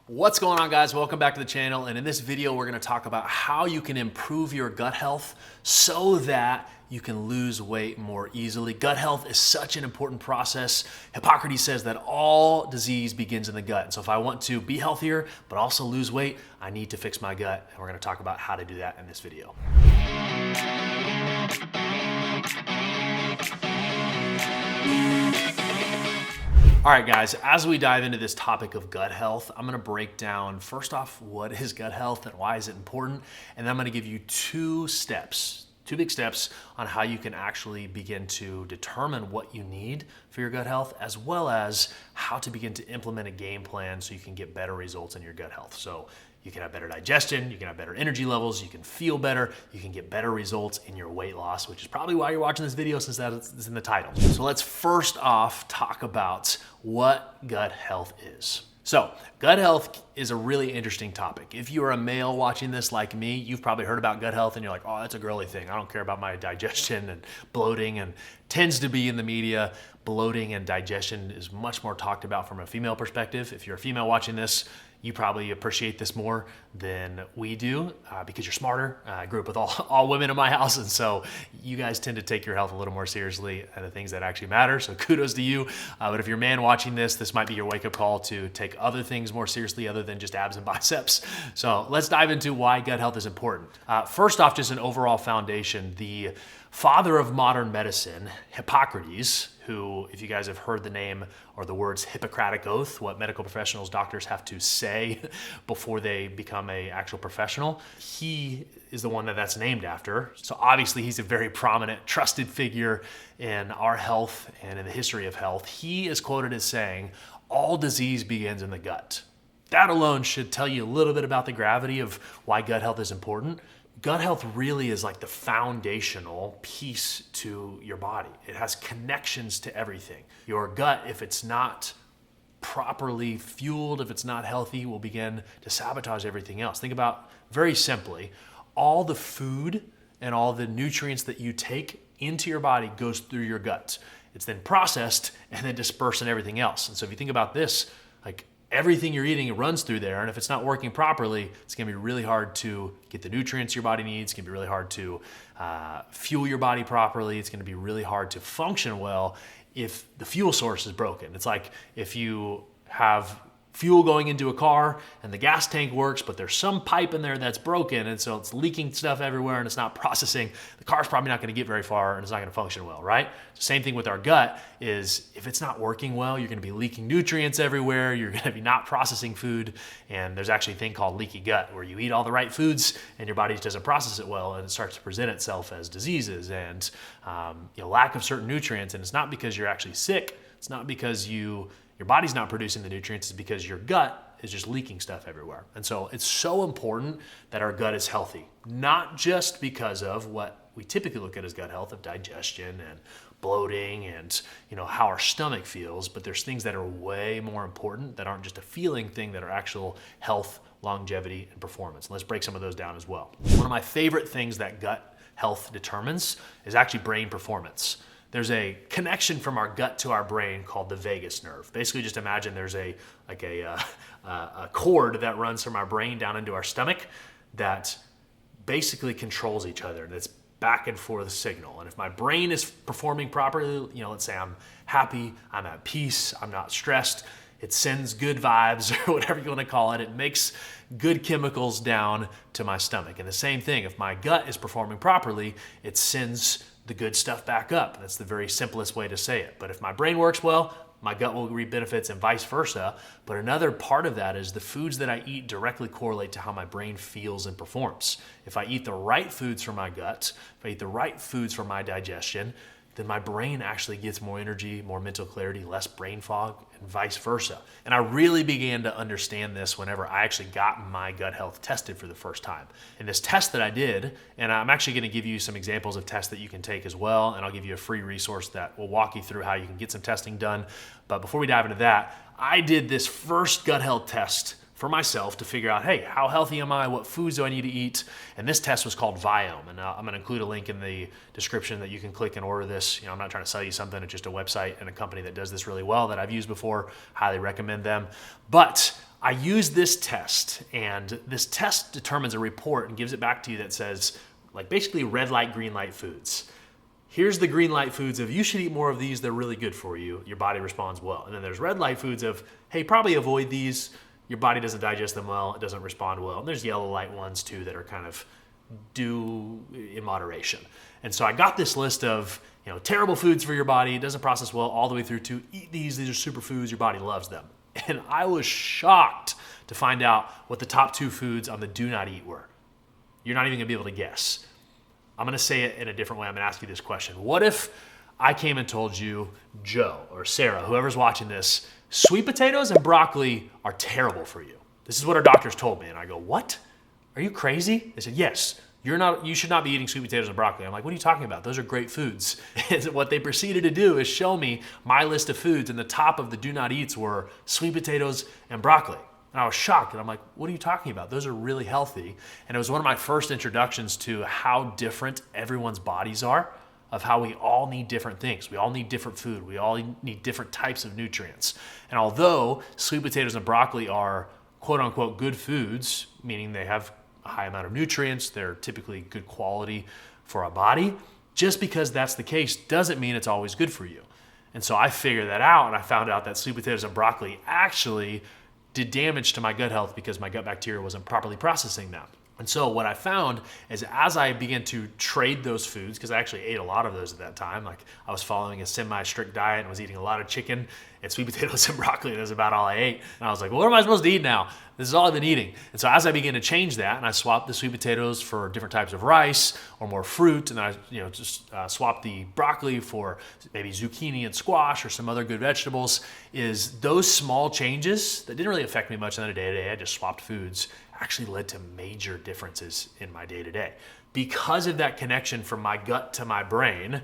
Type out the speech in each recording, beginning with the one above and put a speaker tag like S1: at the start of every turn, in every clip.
S1: What's going on, guys? Welcome back to the channel. And in this video, we're going to talk about how you can improve your gut health so that you can lose weight more easily. Gut health is such an important process. Hippocrates says that all disease begins in the gut. And so if I want to be healthier, but also lose weight, I need to fix my gut. And we're going to talk about how to do that in this video. All right, guys, as we dive into this topic of gut health, I'm gonna break down, first off, what is gut health and why is it important? And then I'm gonna give you two big steps on how you can actually begin to determine what you need for your gut health, as well as how to begin to implement a game plan so you can get better results in your gut health. So you can have better digestion, you can have better energy levels, you can feel better, you can get better results in your weight loss, which is probably why you're watching this video since that is in the title. So let's first off talk about what gut health is. So gut health is a really interesting topic. If you are a male watching this like me, you've probably heard about gut health and you're like, oh, that's a girly thing. I don't care about my digestion and bloating, and tends to be in the media. Bloating and digestion is much more talked about from a female perspective. If you're a female watching this, you probably appreciate this more than we do because you're smarter. I grew up with all women in my house, and so you guys tend to take your health a little more seriously and the things that actually matter, so kudos to you. But if you're a man watching this might be your wake-up call to take other things more seriously other than just abs and biceps. So let's dive into why gut health is important. First off, just an overall foundation. The father of modern medicine, Hippocrates, who, if you guys have heard the name or the words Hippocratic Oath, what medical professionals, doctors have to say before they become an actual professional, he is the one that's named after. So obviously he's a very prominent, trusted figure in our health and in the history of health. He is quoted as saying, "All disease begins in the gut." That alone should tell you a little bit about the gravity of why gut health is important. Gut health really is like the foundational piece to your body. It has connections to everything. Your gut, if it's not properly fueled, if it's not healthy, will begin to sabotage everything else. Think about, very simply, all the food and all the nutrients that you take into your body goes through your gut. It's then processed and then dispersed in everything else. And so if you think about this, like, everything you're eating runs through there, and if it's not working properly, it's gonna be really hard to get the nutrients your body needs. It's gonna be really hard to fuel your body properly. It's gonna be really hard to function well if the fuel source is broken. It's like if you have fuel going into a car and the gas tank works, but there's some pipe in there that's broken, and so it's leaking stuff everywhere and it's not processing, the car's probably not gonna get very far and it's not gonna function well, right? So same thing with our gut is, if it's not working well, you're gonna be leaking nutrients everywhere, you're gonna be not processing food, and there's actually a thing called leaky gut, where you eat all the right foods and your body just doesn't process it well, and it starts to present itself as diseases and lack of certain nutrients. And it's not because you're actually sick, it's not because your body's not producing the nutrients, is because your gut is just leaking stuff everywhere. And so it's so important that our gut is healthy, not just because of what we typically look at as gut health, of digestion and bloating and how our stomach feels, but there's things that are way more important that aren't just a feeling thing, that are actual health, longevity, and performance. And let's break some of those down as well. One of my favorite things that gut health determines is actually brain performance. There's a connection from our gut to our brain called the vagus nerve. Basically, just imagine there's a cord that runs from our brain down into our stomach that basically controls each other. That's back and forth signal. And if my brain is performing properly, let's say I'm happy, I'm at peace, I'm not stressed, it sends good vibes or whatever you want to call it. It makes good chemicals down to my stomach. And the same thing, if my gut is performing properly, it sends the good stuff back up. That's the very simplest way to say it. But if my brain works well, my gut will reap benefits, and vice versa. But another part of that is the foods that I eat directly correlate to how my brain feels and performs. If I eat the right foods for my gut, if I eat the right foods for my digestion, then my brain actually gets more energy, more mental clarity, less brain fog, and vice versa. And I really began to understand this whenever I actually got my gut health tested for the first time. In this test that I did, and I'm actually gonna give you some examples of tests that you can take as well, and I'll give you a free resource that will walk you through how you can get some testing done. But before we dive into that, I did this first gut health test for myself to figure out, hey, how healthy am I? What foods do I need to eat? And this test was called Viome. And I'm gonna include a link in the description that you can click and order this. I'm not trying to sell you something. It's just a website and a company that does this really well that I've used before. Highly recommend them. But I use this test, and this test determines a report and gives it back to you that says, like, basically red light, green light foods. Here's the green light foods of you should eat more of these, they're really good for you, your body responds well. And then there's red light foods of, hey, probably avoid these, your body doesn't digest them well, it doesn't respond well. And there's yellow light ones too that are kind of do in moderation. And so I got this list of, terrible foods for your body, it doesn't process well, all the way through to eat these are superfoods, your body loves them. And I was shocked to find out what the top 2 foods on the do not eat were. You're not even gonna be able to guess. I'm gonna say it in a different way. I'm gonna ask you this question. What if I came and told you, Joe or Sarah, whoever's watching this, sweet potatoes and broccoli are terrible for you? This is what our doctors told me. And I go, what? Are you crazy? They said, yes, you should not be eating sweet potatoes and broccoli. I'm like, what are you talking about? Those are great foods. And what they proceeded to do is show me my list of foods, and the top of the do not eats were sweet potatoes and broccoli. And I was shocked, and I'm like, what are you talking about? Those are really healthy. And it was one of my first introductions to how different everyone's bodies are, of how we all need different things. We all need different food. We all need different types of nutrients. And although sweet potatoes and broccoli are quote unquote good foods, meaning they have a high amount of nutrients, they're typically good quality for a body, just because that's the case doesn't mean it's always good for you. And so I figured that out, and I found out that sweet potatoes and broccoli actually did damage to my gut health because my gut bacteria wasn't properly processing them. And so what I found is as I began to trade those foods, because I actually ate a lot of those at that time, like I was following a semi-strict diet and was eating a lot of chicken and sweet potatoes and broccoli, and that's about all I ate. And I was like, well, what am I supposed to eat now? This is all I've been eating. And so as I began to change that, and I swapped the sweet potatoes for different types of rice or more fruit, and I just swapped the broccoli for maybe zucchini and squash or some other good vegetables, is those small changes that didn't really affect me much on the day-to-day, I just swapped foods, actually led to major differences in my day-to-day. Because of that connection from my gut to my brain,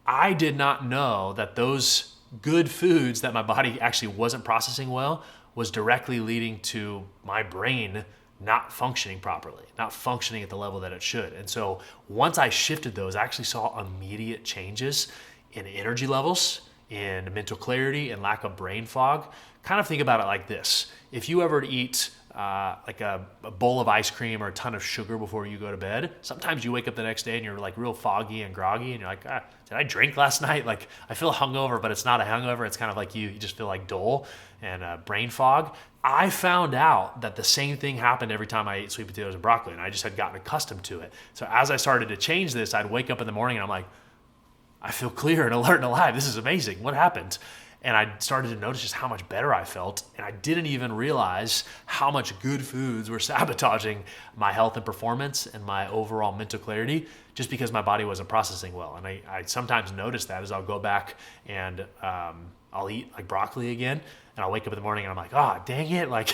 S1: I did not know that those good foods that my body actually wasn't processing well was directly leading to my brain not functioning properly, not functioning at the level that it should. And so once I shifted those, I actually saw immediate changes in energy levels, in mental clarity, and lack of brain fog. Kind of think about it like this. If you ever eat like a bowl of ice cream or a ton of sugar before you go to bed, sometimes you wake up the next day and you're like real foggy and groggy, and you're like, did I drink last night? Like I feel hungover, but it's not a hangover. It's kind of like you just feel like dull and brain fog. I found out that the same thing happened every time I ate sweet potatoes and broccoli, and I just had gotten accustomed to it. So as I started to change this, I'd wake up in the morning and I'm like, I feel clear and alert and alive. This is amazing. What happened? And I started to notice just how much better I felt. And I didn't even realize how much good foods were sabotaging my health and performance and my overall mental clarity just because my body wasn't processing well. And I sometimes notice that as I'll go back and I'll eat like broccoli again. And I'll wake up in the morning and I'm like, oh, dang it. Like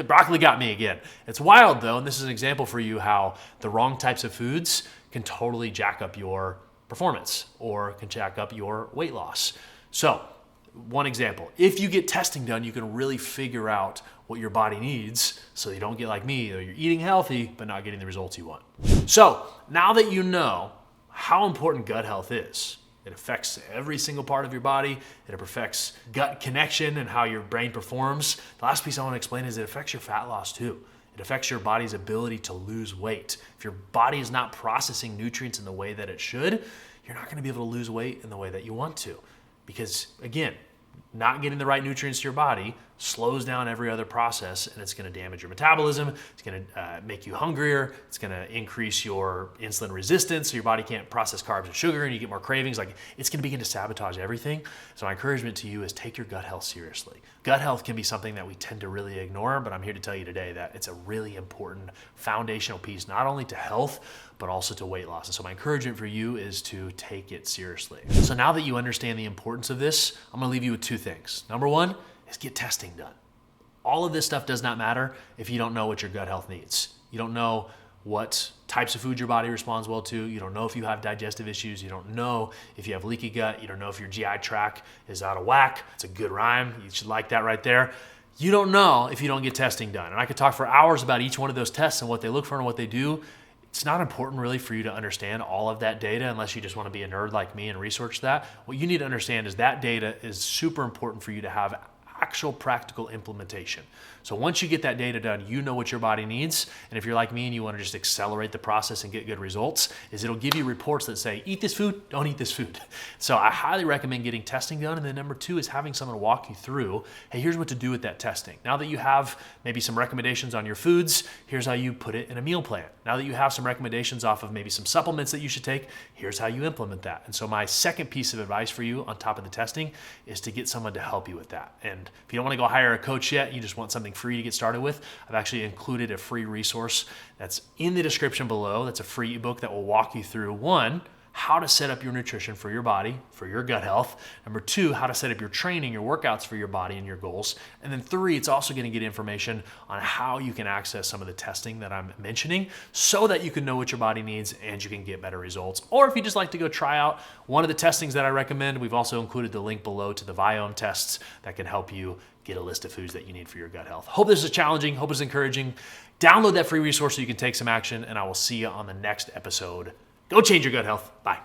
S1: broccoli got me again. It's wild though. And this is an example for you how the wrong types of foods can totally jack up your performance or can jack up your weight loss. So one example, if you get testing done, you can really figure out what your body needs so you don't get like me, or you're eating healthy but not getting the results you want. So now that you know how important gut health is, it affects every single part of your body, it affects gut connection and how your brain performs. The last piece I want to explain is it affects your fat loss too. It affects your body's ability to lose weight. If your body is not processing nutrients in the way that it should, you're not going to be able to lose weight in the way that you want to. Because again, not getting the right nutrients to your body slows down every other process, and it's going to damage your metabolism. It's going to make you hungrier. It's going to increase your insulin resistance, so your body can't process carbs and sugar, and you get more cravings. Like it's going to begin to sabotage everything. So my encouragement to you is take your gut health seriously. Gut health can be something that we tend to really ignore, but I'm here to tell you today that it's a really important foundational piece, not only to health, but also to weight loss. And so my encouragement for you is to take it seriously. So now that you understand the importance of this, I'm going to leave you with two things. Number one is get testing done. All of this stuff does not matter if you don't know what your gut health needs. You don't know what types of food your body responds well to. You don't know if you have digestive issues. You don't know if you have leaky gut. You don't know if your GI tract is out of whack. It's a good rhyme. You should like that right there. You don't know if you don't get testing done. And I could talk for hours about each one of those tests and what they look for and what they do. It's not important really for you to understand all of that data unless you just want to be a nerd like me and research that. What you need to understand is that data is super important for you to have actual practical implementation. So once you get that data done, you know what your body needs. And if you're like me and you want to just accelerate the process and get good results, is it'll give you reports that say, eat this food, don't eat this food. So I highly recommend getting testing done. And then number two is having someone walk you through, hey, here's what to do with that testing. Now that you have maybe some recommendations on your foods, here's how you put it in a meal plan. Now that you have some recommendations off of maybe some supplements that you should take, here's how you implement that. And so my second piece of advice for you on top of the testing is to get someone to help you with that. And if you don't want to go hire a coach yet, you just want something free to get started with, I've actually included a free resource that's in the description below. That's a free ebook that will walk you through, one, how to set up your nutrition for your body, for your gut health. Number two, how to set up your training, your workouts for your body and your goals. And then three, it's also going to get information on how you can access some of the testing that I'm mentioning so that you can know what your body needs and you can get better results. Or if you just like to go try out one of the testings that I recommend, we've also included the link below to the Viome tests that can help you get a list of foods that you need for your gut health. Hope this is challenging. Hope it's encouraging. Download that free resource so you can take some action, and I will see you on the next episode. Go change your gut health. Bye.